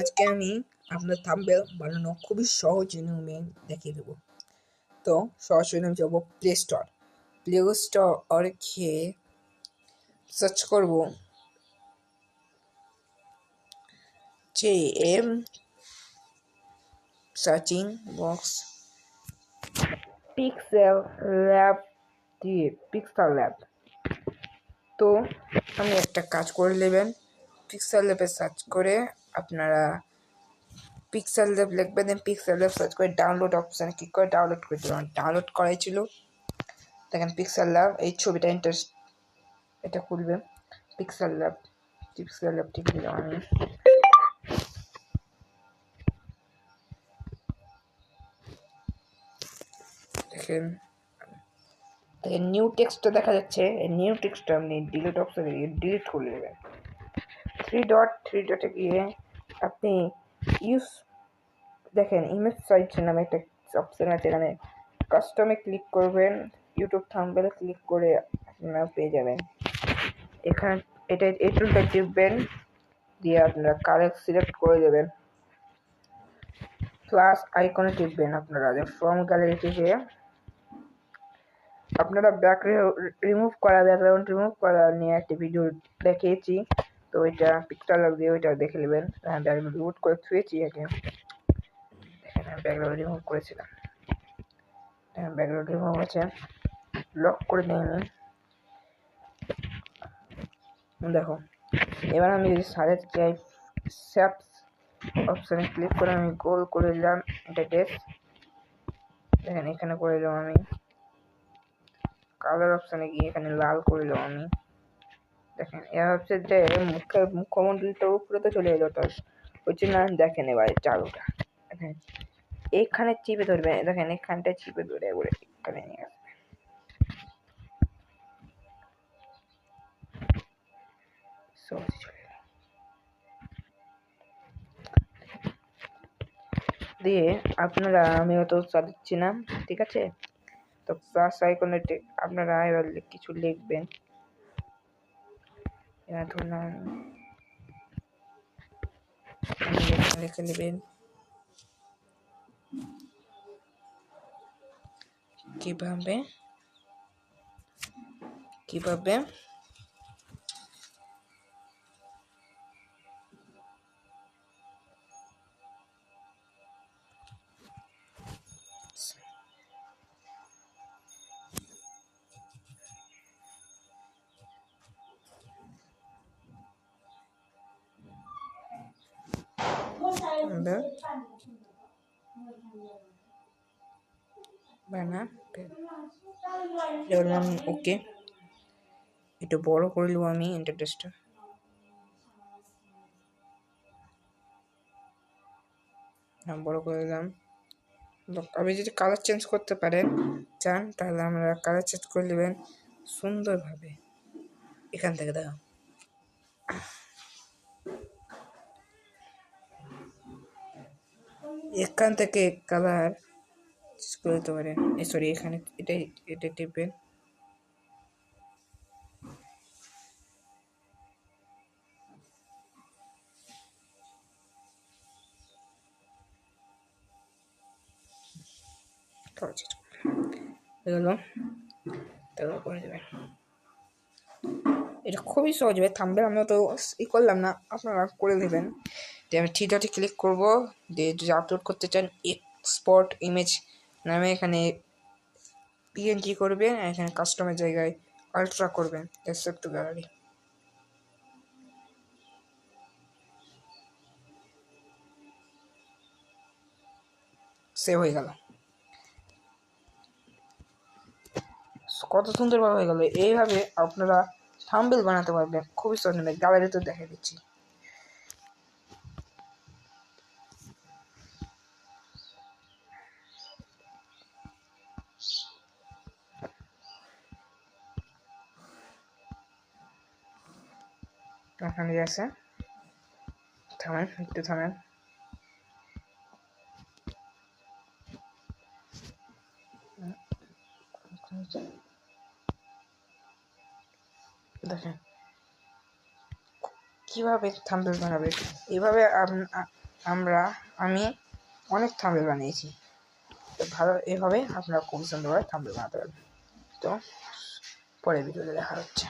আজকে আমি আপনার থাম্বনেল বানানো খুবই সহজ নিয়মে দেখিয়ে দেবো। তো সরাসরি আমি যাবো প্লে স্টোর গিয়ে সার্চ করব JM searching box pixel lab দিয়ে পিক্সেল ল্যাব। তো আমি একটা কাজ করে নেবেন, পিক্সেল ল্যাবে সার্চ করে আপনারা পিক্সেল ল্যাব লিখবেন, দেন পিক্সেল ল্যাব সার্চ করে ডাউনলোড অপশানে ক্লিক করে ডাউনলোড করে দেবেন। ডাউনলোড করাই ছিল, দেখেন পিক্সেল ল্যাব এই ছবিটা এটা খুলবে। পিক্সেল ল্যাব টিপে দিলাম আমি। দেখেন নিউ টেক্সটটা দেখা যাচ্ছে। নিউ টেক্সটটা আপনি ডিলিট অপশানে গিয়ে ডিলিট করে দেবেন। থ্রি ডটে গিয়ে আপনি ইউজ দেখেন ইমেজ সাইজ নামে একটা অপশান আছে, এখানে কাস্টমে ক্লিক করবেন, ইউটিউব থাম্বনেলে ক্লিক করে আপনারা পেয়ে যাবেন। এখানে এই টুলটা টিপবেন, দিয়ে আপনারা কালার সিলেক্ট করে দেবেন, প্লাস আইকনে টিপবেন। আপনারা ফ্রম গ্যালারি থেকে আপনারা ব্যাকগ্রাউন্ড রিমুভ করা নিয়ে একটা ভিডিও দেখিয়েছি, তো ওইটা পিকচার দিয়ে ওইটা দেখে নেবেন। ব্যাকগ্রাউন্ড রিমুভ করে থুয়েছি আগে, দেখেন ব্যাকগ্রাউন্ড রিমুভ করেছিলাম। ব্যাকগ্রাউন্ড রিমুভ আছে, লক করে নিই আমি। দেখো এবার আমি যদি সাজেট চাই, শ্যাপস অপশানে ক্লিক করে আমি গোল করে দিলাম এটা টেক্সট। দেখেন এখানে করে দিলাম আমি কালার অপশানে গিয়ে এখানে লাল করে দিলাম আমি। দেখেন এবার হচ্ছে যে মুখ্যমন্ত্রীটার উপরে তো চলে এলো, তার ওই জন্য দেখেন এবার চালুটা দেখেন এখানে চিপে ধরবে, দেখেন এখানটা চিপে ধরে এবারে এখানে নিয়ে আসবে। দিয়ে আপনারা আমি অত চালাচ্ছি না, ঠিক আছে? তো প্লাস আইকনে আপনারা এবার কিছু লিখবেন, এবার ধরলাম লিখে নেবেন কিভাবে বানাবেন। ওকে, একটু বড় করে নেবো আমি ইন্টারফেসটা। বড় করে দিলাম। আপনি যদি কালার চেঞ্জ করতে পারেন চান, তাহলে আমরা কালার চেঞ্জ করে নেবেন সুন্দরভাবে। এখান থেকে দেখো এখান থেকে কালার চেঞ্জ করে দিতে পারেন। সরি, এখানে এটা টিপবেন। করে দেবেন। এটা খুবই সহজ হবে, থামবে। আমি তো করলাম না, আপনারা করে নেবেন। দিয়ে আমি থ্রি ডটে ক্লিক করবো, দিয়ে যদি আপলোড করতে চান এক্সপোর্ট ইমেজ নামে এখানে PNG করবেন, এখানে কাস্টমের জায়গায় আলট্রা করবেন, এক্সেপ্ট টু গ্যালারি। সেভ হয়ে গেল। কত সুন্দরভাবে হয়ে গেল। এইভাবে আপনারা থাম্বনেল বানাতে পারবেন খুবই সহজ। গ্যালারিতে দেখে দিচ্ছি। এখানে আছে, থামেন একটু থামেন। দেখেন কিভাবে থাম্বনেল বানাবে। এইভাবে আমি অনেক থাম্বনেল বানিয়েছি। তো ভালো, এভাবে আপনারা খুব সুন্দরভাবে থাম্বনেল বানাতে পারবেন। তো পরের ভিডিওতে দেখা হচ্ছে।